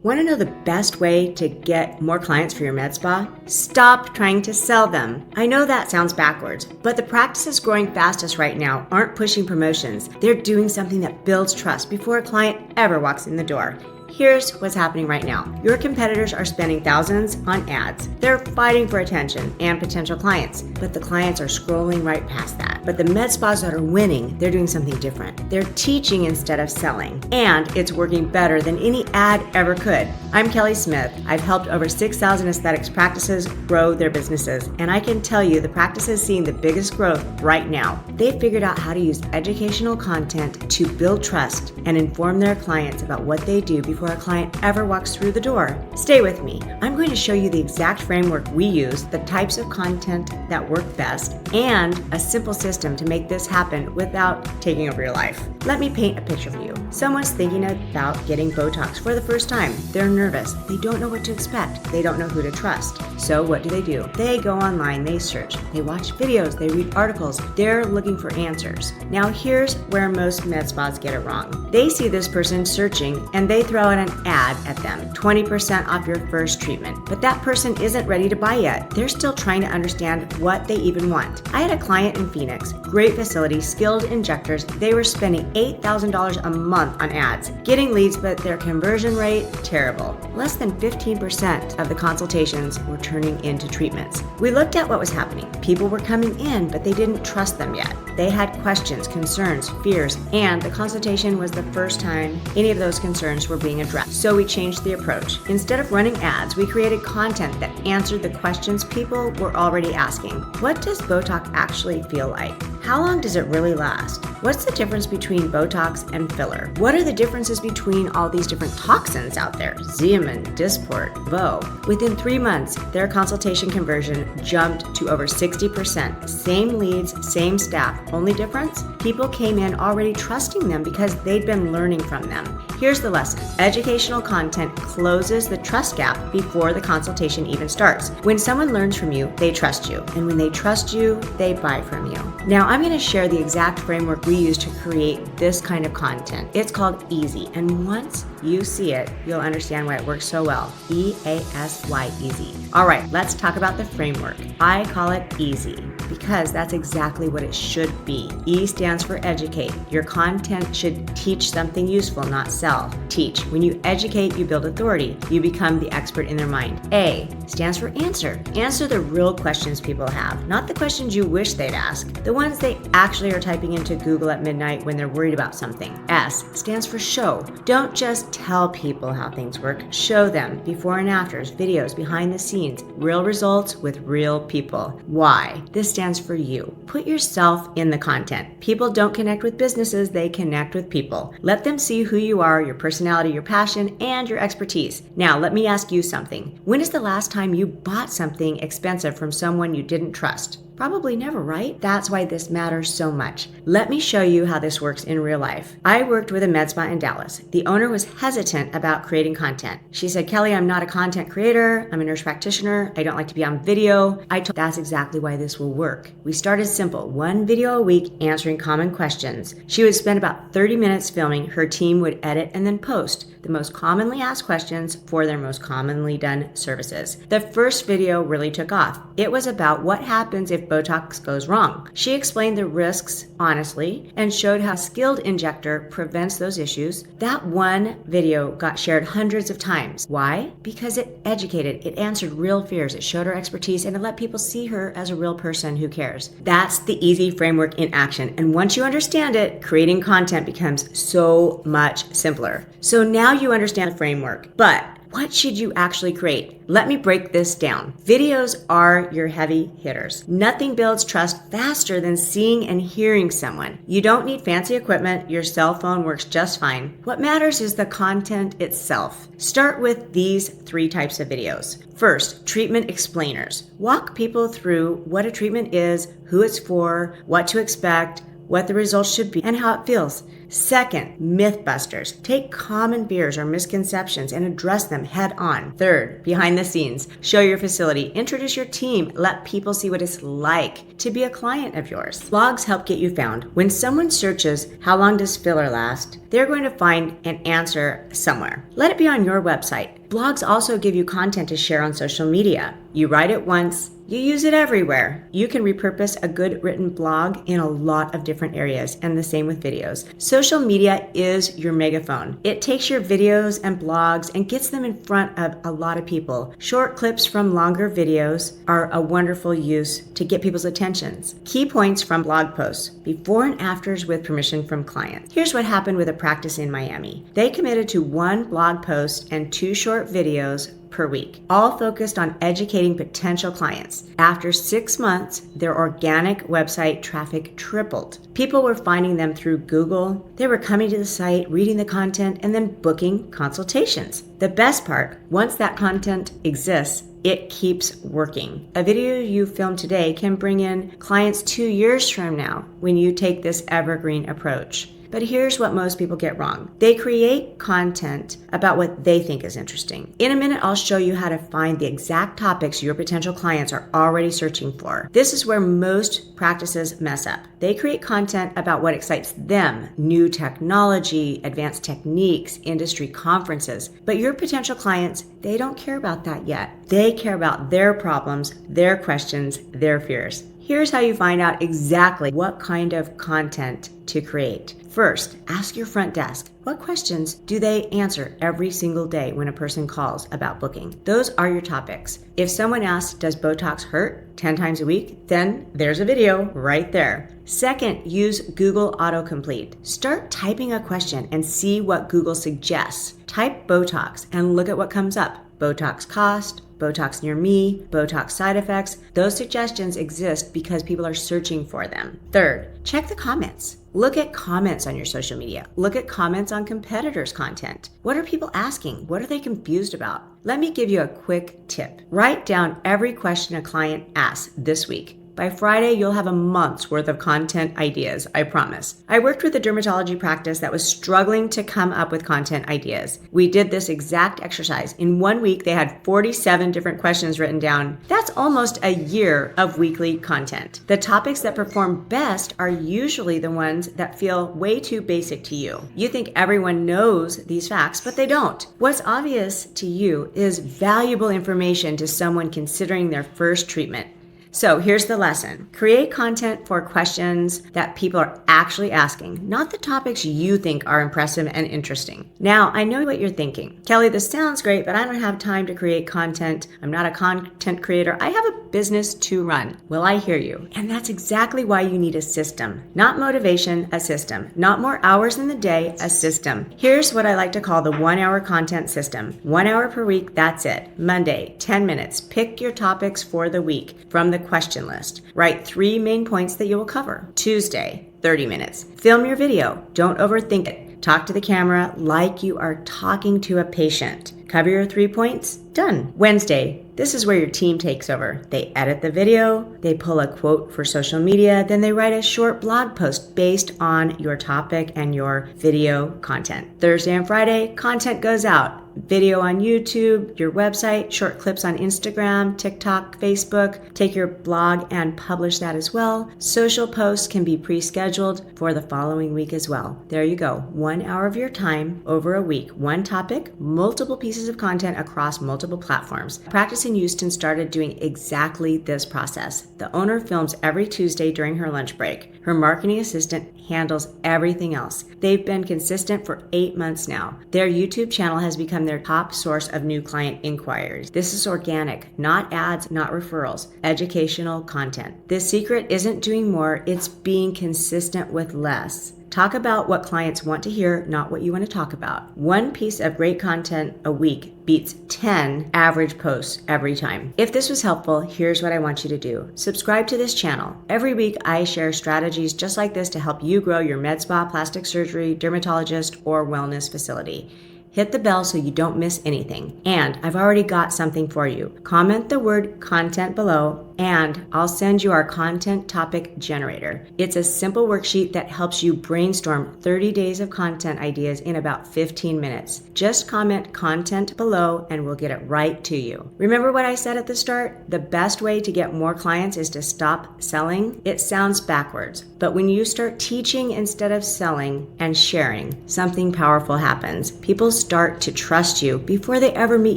Want to know the best way to get more clients for your med spa? Stop trying to sell them. I know that sounds backwards, but the practices growing fastest right now aren't pushing promotions. They're doing something that builds trust before a client ever walks in the door. Here's what's happening right now. Your competitors are spending thousands on ads. They're fighting for attention and potential clients, but the clients are scrolling right past that. But the med spas that are winning, they're doing something different. They're teaching instead of selling, and it's working better than any ad ever could. I'm Kelly Smith. I've helped over 6,000 aesthetics practices grow their businesses, and I can tell you the practices seeing the biggest growth right now. They've figured out how to use educational content to build trust and inform their clients about what they do before a client ever walks through the door. Stay with me. I'm going to show you the exact framework we use, the types of content that work best, and a simple system to make this happen without taking over your life. Let me paint a picture for you. Someone's thinking about getting Botox for the first time. They're nervous. They don't know what to expect. They don't know who to trust. So what do? They go online, they search, they watch videos, they read articles. They're looking for answers. Now here's where most med spas get it wrong. They see this person searching and they throw out an ad at them, 20% off your first treatment. But that person isn't ready to buy yet. They're still trying to understand what they even want. I had a client in Phoenix, great facility, skilled injectors. They were spending $8,000 a month on ads, getting leads, but their conversion rate, terrible. Less than 15% of the consultations were turning into treatments. We looked at what was happening. People were coming in, but they didn't trust them yet. They had questions, concerns, fears, and the consultation was the first time any of those concerns were being addressed. So we changed the approach. Instead of running ads, we created content that answered the questions people were already asking. What does Botox actually feel like? How long does it really last? What's the difference between Botox and filler? What are the differences between all these different toxins out there? Xeomin, Dysport, Vo. Within 3 months, their consultation conversion jumped to over 60%. Same leads, same staff. Only difference? People came in already trusting them because they'd been learning from them. Here's the lesson. Educational content closes the trust gap before the consultation even starts. When someone learns from you, they trust you. And when they trust you, they buy from you. Now, I'm going to share the exact framework we use to create this kind of content. It's called EASY. And once you see it, you'll understand why it works so well. EASY, easy. All right, let's talk about the framework. I call it EASY because that's exactly what it should be. E stands for educate. Your content should teach something useful, not sell. Teach. When you educate, you build authority. You become the expert in their mind. A stands for answer. Answer the real questions people have, not the questions you wish they'd ask, the ones they actually are typing into Google at midnight when they're worried about something. S stands for show. Don't just tell people how things work. Show them before and afters, videos, behind the scenes, real results with real people. Y. This stands for you. Put yourself in the content. People don't connect with businesses, they connect with people. Let them see who you are, your personality, your passion, and your expertise. Now, let me ask you something. When is the last time you bought something expensive from someone you didn't trust? Probably never, right? That's why this matters so much. Let me show you how this works in real life. I worked with a med spa in Dallas. The owner was hesitant about creating content. She said, Kelly, I'm not a content creator. I'm a nurse practitioner. I don't like to be on video. I told that's exactly why this will work. We started simple, 1 video a week answering common questions. She would spend about 30 minutes filming. Her team would edit and then post the most commonly asked questions for their most commonly done services. The first video really took off. It was about what happens if Botox goes wrong. She explained the risks honestly and showed how a skilled injector prevents those issues. That one video got shared hundreds of times. Why? Because it educated, it answered real fears, it showed her expertise, and it let people see her as a real person who cares. That's the EASY framework in action. And once you understand it, creating content becomes so much simpler. So now you understand the framework, but what should you actually create? Let me break this down. Videos are your heavy hitters. Nothing builds trust faster than seeing and hearing someone. You don't need fancy equipment. Your cell phone works just fine. What matters is the content itself. Start with these 3 types of videos. First, treatment explainers. Walk people through what a treatment is, who it's for, what to expect, what the results should be, and how it feels. Second, mythbusters. Take common fears or misconceptions and address them head on. Third, behind the scenes. Show your facility, introduce your team, let people see what it's like to be a client of yours. Blogs help get you found. When someone searches, how long does filler last? They're going to find an answer somewhere. Let it be on your website. Blogs also give you content to share on social media. You write it once, you use it everywhere. You can repurpose a good written blog in a lot of different areas, and the same with videos. Social media is your megaphone. It takes your videos and blogs and gets them in front of a lot of people. Short clips from longer videos are a wonderful use to get people's attentions. Key points from blog posts, before and afters with permission from clients. Here's what happened with a practice in Miami. They committed to 1 blog post and 2 short videos per week, all focused on educating potential clients. After 6 months, their organic website traffic tripled. People were finding them through Google. They were coming to the site, reading the content, and then booking consultations. The best part, once that content exists, it keeps working. A video you film today can bring in clients 2 years from now when you take this evergreen approach. But here's what most people get wrong. They create content about what they think is interesting. In a minute, I'll show you how to find the exact topics your potential clients are already searching for. This is where most practices mess up. They create content about what excites them, new technology, advanced techniques, industry conferences. But your potential clients, they don't care about that yet. They care about their problems, their questions, their fears. Here's how you find out exactly what kind of content to create. First, ask your front desk, what questions do they answer every single day when a person calls about booking? Those are your topics. If someone asks, does Botox hurt 10 times a week? Then there's a video right there. Second, use Google autocomplete. Start typing a question and see what Google suggests. Type Botox and look at what comes up. Botox cost, Botox near me, Botox side effects. Those suggestions exist because people are searching for them. Third, check the comments. Look at comments on your social media. Look at comments on competitors' content. What are people asking? What are they confused about? Let me give you a quick tip. Write down every question a client asks this week. By Friday, you'll have a month's worth of content ideas, I promise. I worked with a dermatology practice that was struggling to come up with content ideas. We did this exact exercise. In 1 week, they had 47 different questions written down. That's almost a year of weekly content. The topics that perform best are usually the ones that feel way too basic to you. You think everyone knows these facts, but they don't. What's obvious to you is valuable information to someone considering their first treatment. So here's the lesson. Create content for questions that people are actually asking, not the topics you think are impressive and interesting. Now, I know what you're thinking. Kelly, this sounds great, but I don't have time to create content. I'm not a content creator. I have a business to run. Well, I hear you. And that's exactly why you need a system. Not motivation, a system. Not more hours in the day, a system. Here's what I like to call the 1-hour content system. 1 hour per week, that's it. Monday, 10 minutes. Pick your topics for the week from the question list. Write 3 main points that you will cover. Tuesday, 30 minutes. Film your video. Don't overthink it. Talk to the camera like you are talking to a patient. Cover your 3 points. Done. Wednesday, this is where your team takes over. They edit the video, they pull a quote for social media, then they write a short blog post based on your topic and your video content. Thursday and Friday, content goes out. Video on YouTube, your website, short clips on Instagram, TikTok, Facebook. Take your blog and publish that as well. Social posts can be pre-scheduled for the following week as well. There you go. 1 hour of your time over a week. One topic, multiple pieces of content across multiple platforms. Practice in Houston started doing exactly this process. The owner films every Tuesday during her lunch break. Her marketing assistant handles everything else. They've been consistent for 8 months now. Their YouTube channel has become their top source of new client inquiries. This is organic, not ads, not referrals, educational content. The secret isn't doing more, it's being consistent with less. Talk about what clients want to hear, not what you want to talk about. 1 piece of great content a week beats 10 average posts every time. If this was helpful, here's what I want you to do. Subscribe to this channel. Every week, I share strategies just like this to help you grow your med spa, plastic surgery, dermatologist, or wellness facility. Hit the bell so you don't miss anything. And I've already got something for you. Comment the word content below and I'll send you our content topic generator. It's a simple worksheet that helps you brainstorm 30 days of content ideas in about 15 minutes. Just comment content below and we'll get it right to you. Remember what I said at the start? The best way to get more clients is to stop selling. It sounds backwards, but when you start teaching instead of selling and sharing, something powerful happens. People start to trust you before they ever meet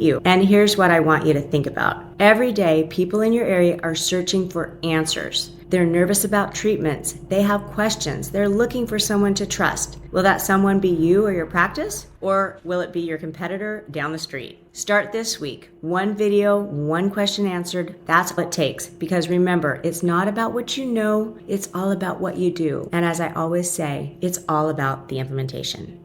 you. And here's what I want you to think about. Every day, people in your area are searching for answers. They're nervous about treatments. They have questions. They're looking for someone to trust. Will that someone be you or your practice? Or will it be your competitor down the street? Start this week. One video, one question answered. That's what it takes. Because remember, it's not about what you know. It's all about what you do. And as I always say, it's all about the implementation.